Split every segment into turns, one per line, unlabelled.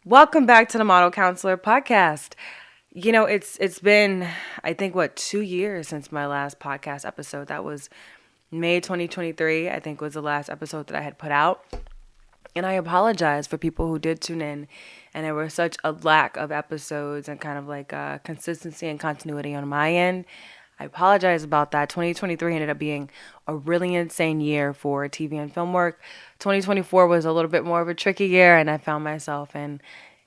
Welcome back to the Model Counselor podcast. It's been I think 2 years since my last podcast episode. That was May 2023. I think was the last episode that I had put out. And I apologize for people who did tune in and there was such a lack of episodes and kind of like consistency and continuity on my end. I apologize about that. 2023 ended up being a really insane year for TV and film work. 2024 was a little bit more of a tricky year, and I found myself in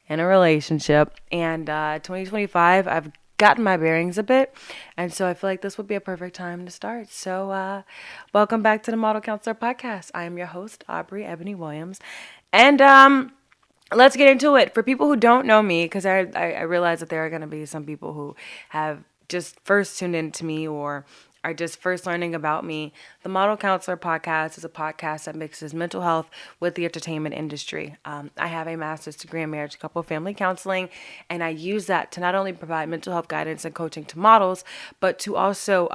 a relationship. And 2025, I've gotten my bearings a bit, and so I feel like this would be a perfect time to start. So, welcome back to the Model Counselor Podcast. I am your host, Aubri Ebony Williams, and let's get into it. For people who don't know me, because I realize that there are going to be some people who have just first tuned in to me or are just first learning about me. The Model Counselor Podcast is a podcast that mixes mental health with the entertainment industry. I have a master's degree in marriage, couple, family counseling, and I use that to not only provide mental health guidance and coaching to models, but to also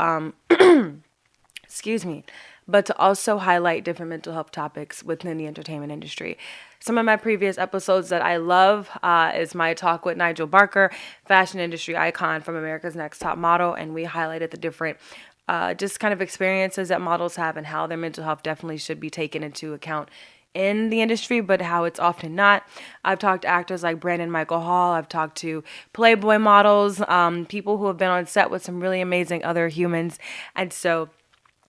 excuse me, but to also highlight different mental health topics within the entertainment industry. Some of my previous episodes that I love is my talk with Nigel Barker, fashion industry icon from America's Next Top Model, and we highlighted the different just kind of experiences that models have and how their mental health definitely should be taken into account in the industry, but how it's often not. I've talked to actors like Brandon Michael Hall. I've talked to Playboy models, people who have been on set with some really amazing other humans. And so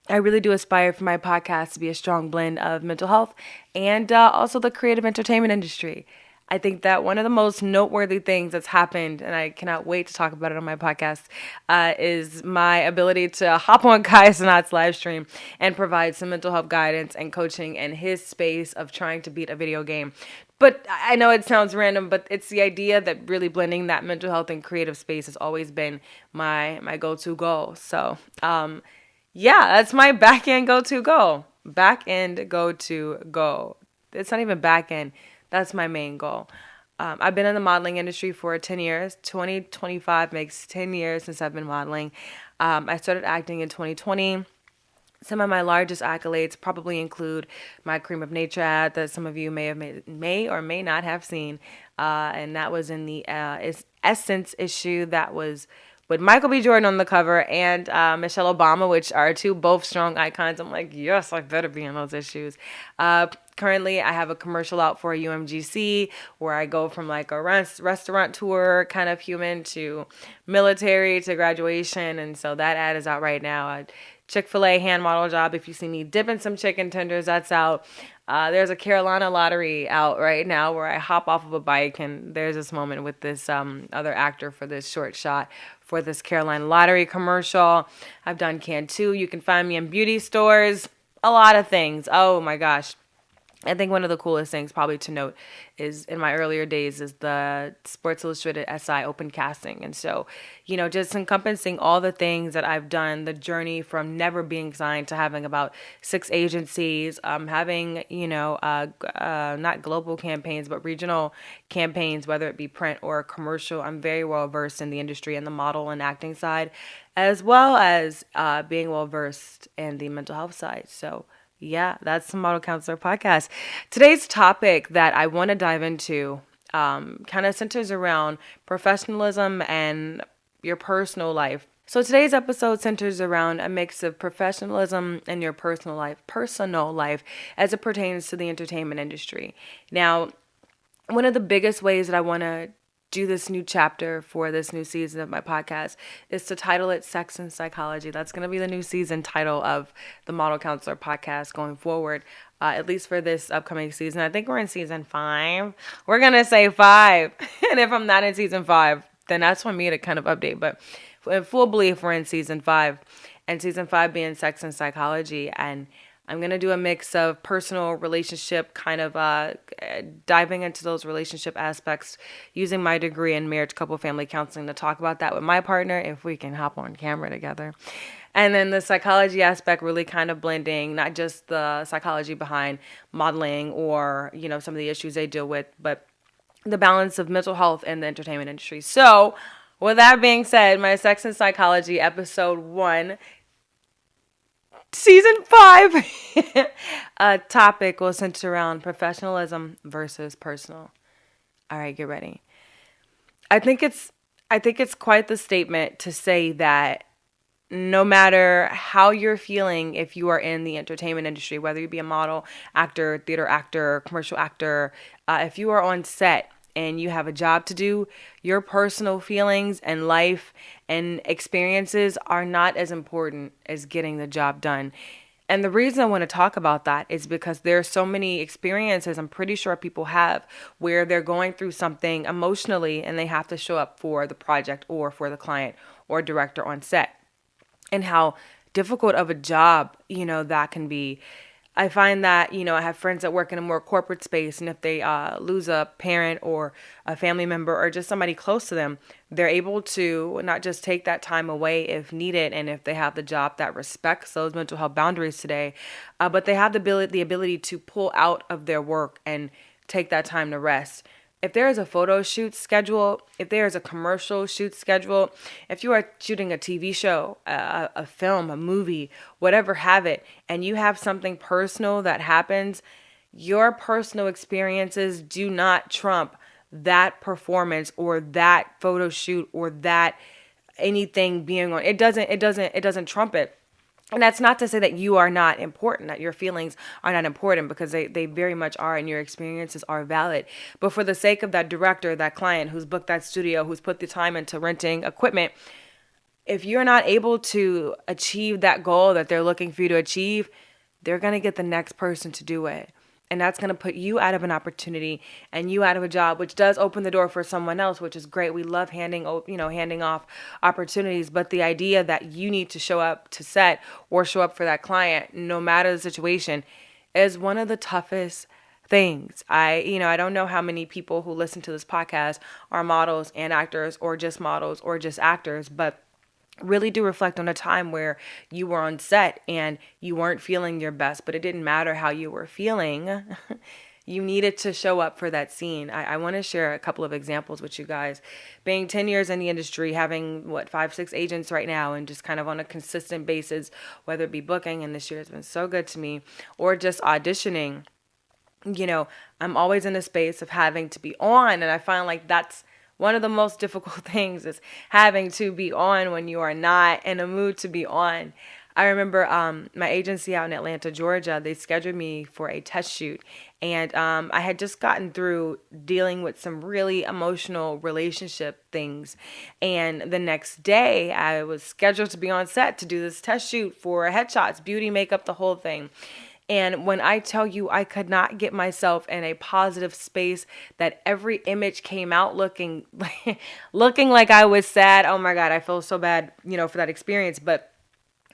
I really do aspire for my podcast to be a strong blend of mental health and also the creative entertainment industry. I think that one of the most noteworthy things that's happened, and I cannot wait to talk about it on my podcast, is my ability to hop on Kai Sanat's live stream and provide some mental health guidance and coaching in his space of trying to beat a video game. But I know it sounds random, but it's the idea that really blending that mental health and creative space has always been my go-to goal. So, yeah, that's my back end go-to goal. Back end go-to goal. It's not even back end. That's my main goal. I've been in the modeling industry for 10 years. 2025 makes 10 years since I've been modeling. I started acting in 2020. Some of my largest accolades probably include my Cream of Nature ad that some of you may or may not have seen. And that was in the Essence issue that was with Michael B. Jordan on the cover and Michelle Obama, which are both strong icons. I'm like, yes, I better be in those issues. Currently, I have a commercial out for UMGC where I go from like a restaurant tour kind of human to military to graduation. And so that ad is out right now. Chick-fil-A hand model job. If you see me dipping some chicken tenders, that's out. There's a Carolina lottery out right now where I hop off of a bike, and there's this moment with this other actor for this short shot for this Carolina lottery commercial. I've done Cantu. You can find me in beauty stores. A lot of things. Oh my gosh. I think one of the coolest things probably to note is in my earlier days is the Sports Illustrated SI open casting. And so, just encompassing all the things that I've done, the journey from never being signed to having about 6 agencies, having, not global campaigns, but regional campaigns, whether it be print or commercial. I'm very well versed in the industry and the model and acting side, as well as being well versed in the mental health side. So, yeah, that's the Model Counselor Podcast. Today's topic that I want to dive into kind of centers around professionalism and your personal life. So today's episode centers around a mix of professionalism and your personal life as it pertains to the entertainment industry. Now, one of the biggest ways that I want to do this new chapter for this new season of my podcast is to title it Sex and Psychology. That's going to be the new season title of the Model Counselor Podcast going forward, at least for this upcoming season. I think we're in season 5. We're going to say 5. And if I'm not in season 5, then that's for me to kind of update. But in full belief, we're in season 5. And season 5 being Sex and Psychology. And I'm going to do a mix of personal relationship, kind of diving into those relationship aspects, using my degree in marriage, couple, family counseling to talk about that with my partner if we can hop on camera together. And then the psychology aspect really kind of blending, not just the psychology behind modeling or, some of the issues they deal with, but the balance of mental health and the entertainment industry. So with that being said, my Sex and Psychology episode 1, Season 5 topic will center around professionalism versus personal. All right, get ready. I think it's I think it's quite the statement to say that no matter how you're feeling, if you are in the entertainment industry, whether you be a model, actor, theater actor, commercial actor, if you are on set and you have a job to do, your personal feelings and life and experiences are not as important as getting the job done. And the reason I want to talk about that is because there are so many experiences I'm pretty sure people have where they're going through something emotionally and they have to show up for the project or for the client or director on set, and how difficult of a job, that can be. I find that, I have friends that work in a more corporate space, and if they lose a parent or a family member or just somebody close to them, they're able to not just take that time away if needed, and if they have the job that respects those mental health boundaries today, but they have the ability to pull out of their work and take that time to rest. If there is a photo shoot schedule, if there is a commercial shoot schedule, if you are shooting a TV show, a film, a movie, whatever have it, and you have something personal that happens, your personal experiences do not trump that performance or that photo shoot or that anything being on. It doesn't trump it. And that's not to say that you are not important, that your feelings are not important, because they very much are, and your experiences are valid. But for the sake of that director, that client who's booked that studio, who's put the time into renting equipment, if you're not able to achieve that goal that they're looking for you to achieve, they're going to get the next person to do it. And that's going to put you out of an opportunity and you out of a job, which does open the door for someone else, which is great. We love handing off opportunities. But the idea that you need to show up to set or show up for that client, no matter the situation, is one of the toughest things. I don't know how many people who listen to this podcast are models and actors, or just models or just actors, but really do reflect on a time where you were on set and you weren't feeling your best, but it didn't matter how you were feeling. You needed to show up for that scene. I want to share a couple of examples with you guys. Being 10 years in the industry, having 5, 6 agents right now, and just kind of on a consistent basis, whether it be booking, and this year has been so good to me, or just auditioning, I'm always in a space of having to be on. And I find like that's one of the most difficult things, is having to be on when you are not in a mood to be on. I remember my agency out in Atlanta, Georgia, they scheduled me for a test shoot. And I had just gotten through dealing with some really emotional relationship things. And the next day, I was scheduled to be on set to do this test shoot for headshots, beauty, makeup, the whole thing. And when I tell you, I could not get myself in a positive space, that every image came out looking looking like I was sad. Oh my God, I feel so bad, for that experience. But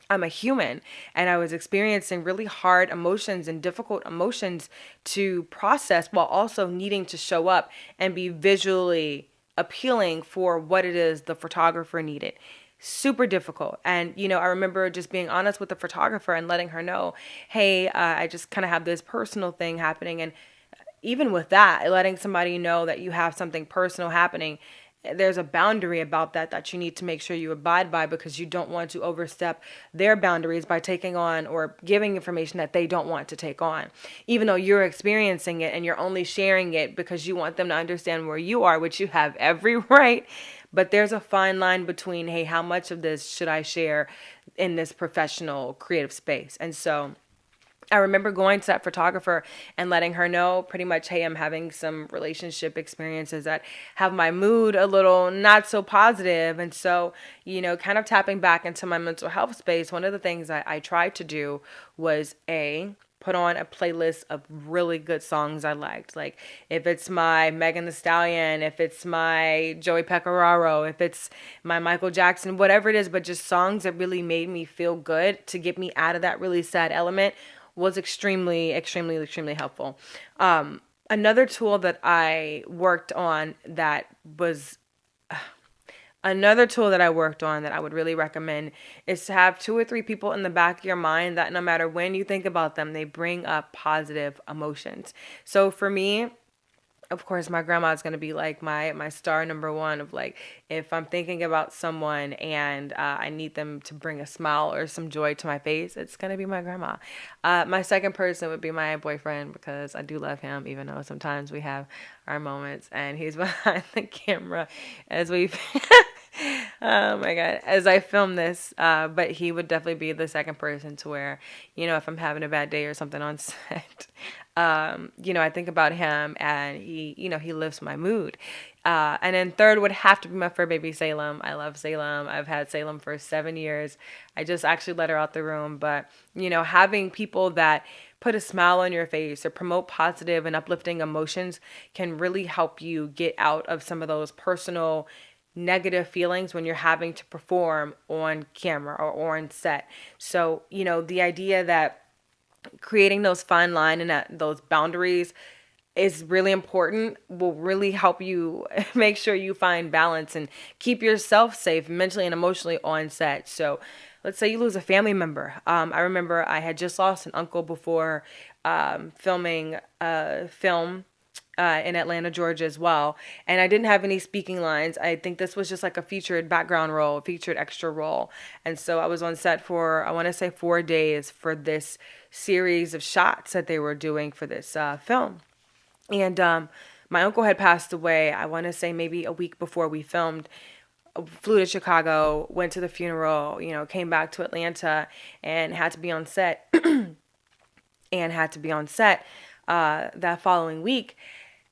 I'm a human, and I was experiencing really hard emotions and difficult emotions to process, while also needing to show up and be visually appealing for what it is the photographer needed. Super difficult. And, I remember just being honest with the photographer and letting her know, hey, I just kind of have this personal thing happening. And even with that, letting somebody know that you have something personal happening, there's a boundary about that you need to make sure you abide by, because you don't want to overstep their boundaries by taking on or giving information that they don't want to take on, even though you're experiencing it and you're only sharing it because you want them to understand where you are, which you have every right. But there's a fine line between, hey, how much of this should I share in this professional creative space? And so I remember going to that photographer and letting her know pretty much, hey, I'm having some relationship experiences that have my mood a little not so positive. And so, kind of tapping back into my mental health space, one of the things I tried to do was put on a playlist of really good songs I liked. Like if it's my Megan Thee Stallion, if it's my Joey Pecoraro, if it's my Michael Jackson, whatever it is, but just songs that really made me feel good to get me out of that really sad element, was extremely, extremely, extremely helpful. Another tool that I worked on that was Another tool that I worked on that I would really recommend is to have 2 or 3 people in the back of your mind that no matter when you think about them, they bring up positive emotions. So for me, of course, my grandma is going to be like my star number one of like, if I'm thinking about someone and I need them to bring a smile or some joy to my face, it's going to be my grandma. My second person would be my boyfriend, because I do love him, even though sometimes we have our moments and he's behind the camera as we oh my God, as I film this. But he would definitely be the second person, to where, if I'm having a bad day or something on set, I think about him, and he lifts my mood. And then third would have to be my fur baby, Salem. I love Salem. I've had Salem for 7 years. I just actually let her out the room. But, having people that put a smile on your face or promote positive and uplifting emotions can really help you get out of some of those personal negative feelings when you're having to perform on camera or on set. So, the idea that creating those fine line and those boundaries is really important, will really help you make sure you find balance and keep yourself safe mentally and emotionally on set. So let's say you lose a family member. I remember I had just lost an uncle before filming a film in Atlanta, Georgia as well. And I didn't have any speaking lines. I think this was just like a featured background role, featured extra role. And so I was on set for, I want to say 4 days for this series of shots that they were doing for this film. And my uncle had passed away, I want to say maybe a week before we filmed. Flew to Chicago, went to the funeral, came back to Atlanta and had to be on set that following week.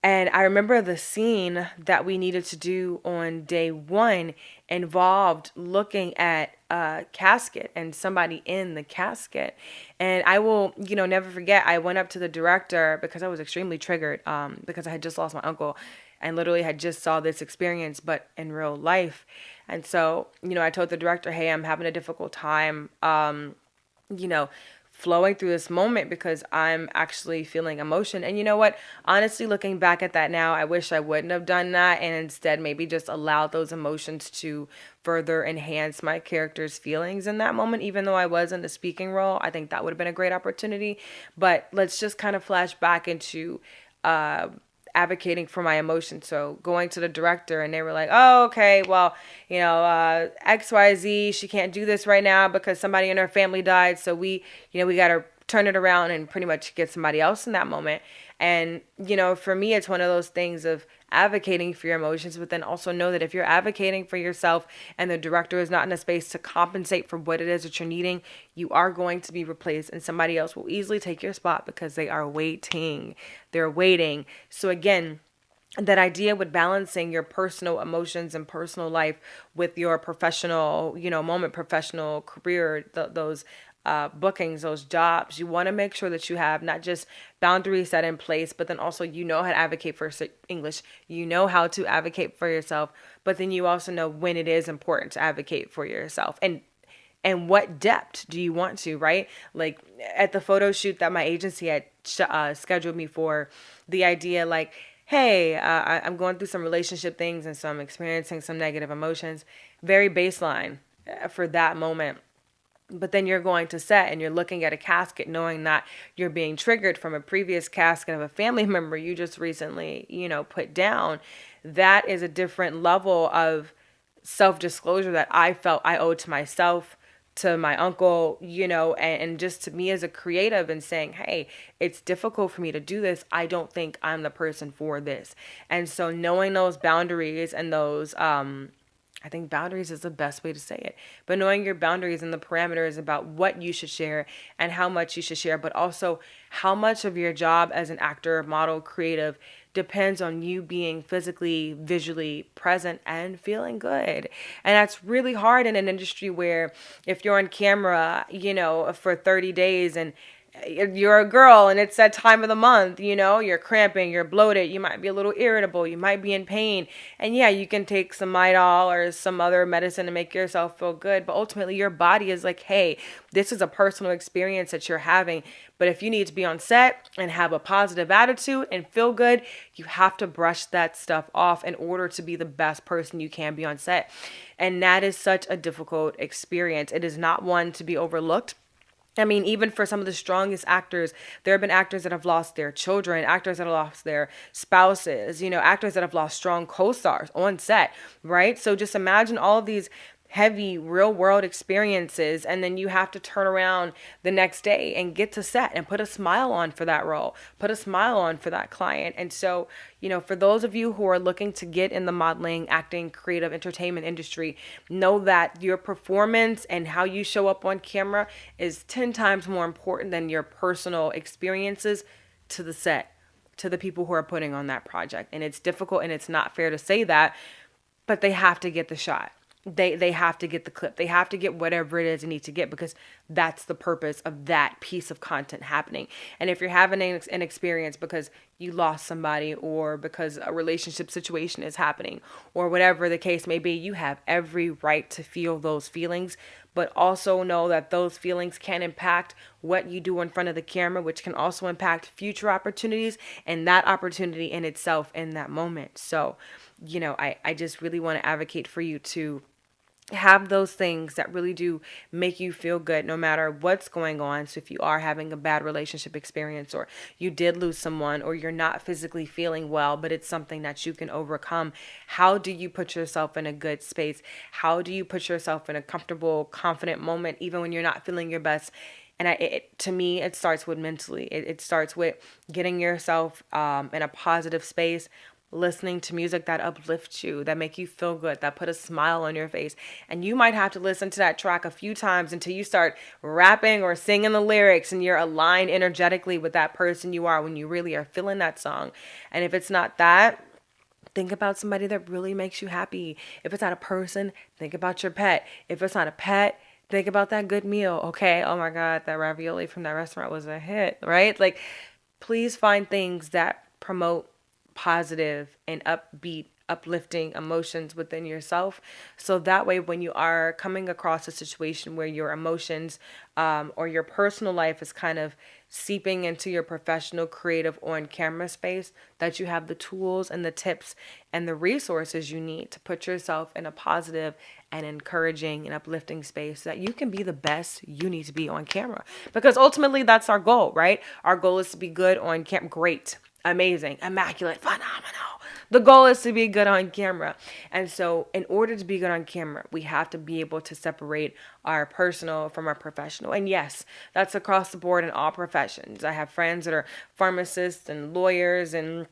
And I remember the scene that we needed to do on day one involved looking at a casket and somebody in the casket. And I will, never forget, I went up to the director because I was extremely triggered because I had just lost my uncle and literally had just saw this experience, but in real life. And so, I told the director, hey, I'm having a difficult time, flowing through this moment because I'm actually feeling emotion. And you know what? Honestly, looking back at that now, I wish I wouldn't have done that and instead maybe just allowed those emotions to further enhance my character's feelings in that moment. Even though I was in the speaking role, I think that would have been a great opportunity. But let's just kind of flash back into advocating for my emotions. So going to the director and they were like, oh, okay, well, XYZ, she can't do this right now because somebody in her family died. So we got to turn it around and pretty much get somebody else in that moment. And, for me, it's one of those things of advocating for your emotions, but then also know that if you're advocating for yourself and the director is not in a space to compensate for what it is that you're needing, you are going to be replaced and somebody else will easily take your spot because they are waiting. They're waiting. So again, that idea with balancing your personal emotions and personal life with your professional, moment, professional career, those bookings, those jobs, you want to make sure that you have not just boundaries set in place, but then also how to advocate for English, how to advocate for yourself, but then you also know when it is important to advocate for yourself and what depth do you want to, right? Like at the photo shoot that my agency had scheduled me for, the idea like, hey, I'm going through some relationship things and so I'm experiencing some negative emotions, very baseline for that moment. But then you're going to set and you're looking at a casket knowing that you're being triggered from a previous casket of a family member you just recently, put down. That is a different level of self-disclosure that I felt I owed to myself, to my uncle, and just to me as a creative and saying, hey, it's difficult for me to do this. I don't think I'm the person for this. And so knowing those boundaries and those, I think boundaries is the best way to say it. But knowing your boundaries and the parameters about what you should share and how much you should share, but also how much of your job as an actor, model, creative depends on you being physically, visually present and feeling good. And that's really hard in an industry where if you're on camera, for 30 days and you're a girl and it's that time of the month, you're cramping, you're bloated, you might be a little irritable, you might be in pain. And yeah, you can take some Midol or some other medicine to make yourself feel good. But ultimately your body is like, hey, this is a personal experience that you're having. But if you need to be on set and have a positive attitude and feel good, you have to brush that stuff off in order to be the best person you can be on set. And that is such a difficult experience. It is not one to be overlooked. I mean, even for some of the strongest actors, there have been actors that have lost their children, actors that have lost their spouses, actors that have lost strong co-stars on set, right? So just imagine all of these heavy real world experiences, and then you have to turn around the next day and get to set and put a smile on for that role, put a smile on for that client. And so, for those of you who are looking to get in the modeling, acting, creative entertainment industry, know that your performance and how you show up on camera is 10 times more important than your personal experiences to the set, to the people who are putting on that project. And it's difficult and it's not fair to say that, but they have to get the shot. They have to get the clip. They have to get whatever it is they need to get, because that's the purpose of that piece of content happening. And if you're having an experience because you lost somebody, or because a relationship situation is happening, or whatever the case may be, you have every right to feel those feelings, but also know that those feelings can impact what you do in front of the camera, which can also impact future opportunities and that opportunity in itself in that moment. So, I just really want to advocate for you to have those things that really do make you feel good no matter what's going on. So if you are having a bad relationship experience, or you did lose someone, or you're not physically feeling well, but it's something that you can overcome, how do you put yourself in a good space? How do you put yourself in a comfortable, confident moment, even when you're not feeling your best? And to me, it starts with mentally. It starts with getting yourself in a positive space, listening to music that uplifts you, that make you feel good, that put a smile on your face. And you might have to listen to that track a few times until you start rapping or singing the lyrics and you're aligned energetically with that person you are when you really are feeling that song. And if it's not that, think about somebody that really makes you happy. If it's not a person, think about your pet. If it's not a pet, think about that good meal, okay? Oh my God, that ravioli from that restaurant was a hit, right? Like, please find things that promote positive and upbeat, uplifting emotions within yourself. So that way, when you are coming across a situation where your emotions or your personal life is kind of seeping into your professional, creative, on-camera space, that you have the tools and the tips and the resources you need to put yourself in a positive and encouraging and uplifting space so that you can be the best you need to be on camera. Because ultimately, that's our goal, right? Our goal is to be good on camera. Great. Amazing, immaculate, phenomenal. The goal is to be good on camera. And so in order to be good on camera, we have to be able to separate our personal from our professional. And yes, that's across the board in all professions. I have friends that are pharmacists and lawyers and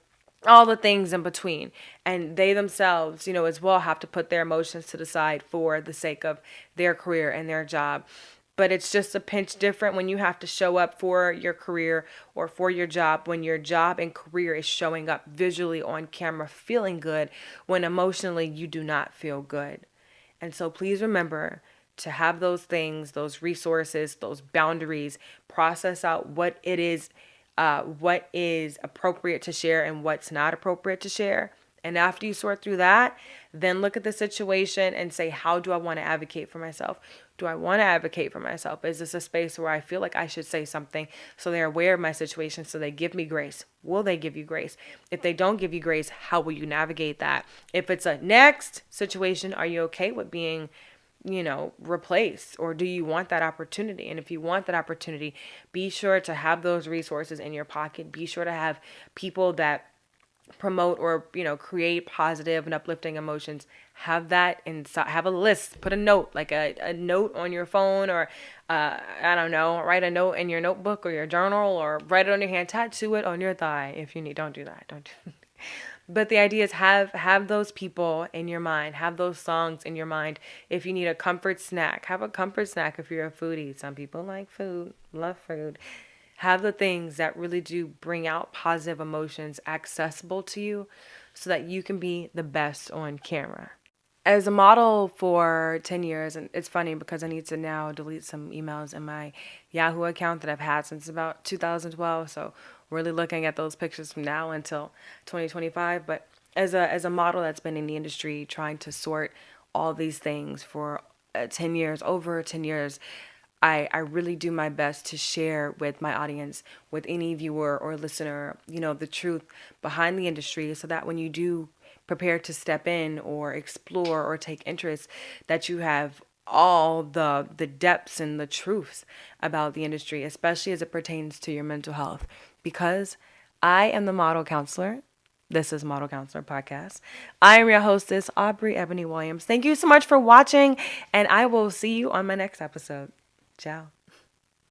all the things in between. And they themselves, as well, have to put their emotions to the side for the sake of their career and their job. But it's just a pinch different when you have to show up for your career or for your job, when your job and career is showing up visually on camera feeling good, when emotionally you do not feel good. And so please remember to have those things, those resources, those boundaries, process out what is appropriate to share and what's not appropriate to share. And after you sort through that, then look at the situation and say, how do I want to advocate for myself? Do I want to advocate for myself? Is this a space where I feel like I should say something so they're aware of my situation, so they give me grace? Will they give you grace? If they don't give you grace, how will you navigate that? If it's a next situation, are you okay with being, replaced? Or do you want that opportunity? And if you want that opportunity, be sure to have those resources in your pocket. Be sure to have people that promote or create positive and uplifting emotions. Have that inside. Have a list. Put a note, like a note on your phone, or I don't know, write a note in your notebook or your journal, or write it on your hand. Tattoo it on your thigh if you need. Don't do that. Don't do But the idea is have those people in your mind. Have those songs in your mind. If you need a comfort snack, have a comfort snack if you're a foodie. Some people like food, love food. Have the things that really do bring out positive emotions accessible to you so that you can be the best on camera. As a model for 10 years, and it's funny because I need to now delete some emails in my Yahoo account that I've had since about 2012. So really looking at those pictures from now until 2025. But as a model that's been in the industry trying to sort all these things for 10 years, over 10 years, I really do my best to share with my audience, with any viewer or listener, the truth behind the industry, so that when you do prepare to step in or explore or take interest, that you have all the depths and the truths about the industry, especially as it pertains to your mental health. Because I am the model counselor. This is Model Counselor Podcast. I am your hostess, Aubri Ebony Williams. Thank you so much for watching, and I will see you on my next episode. Ciao.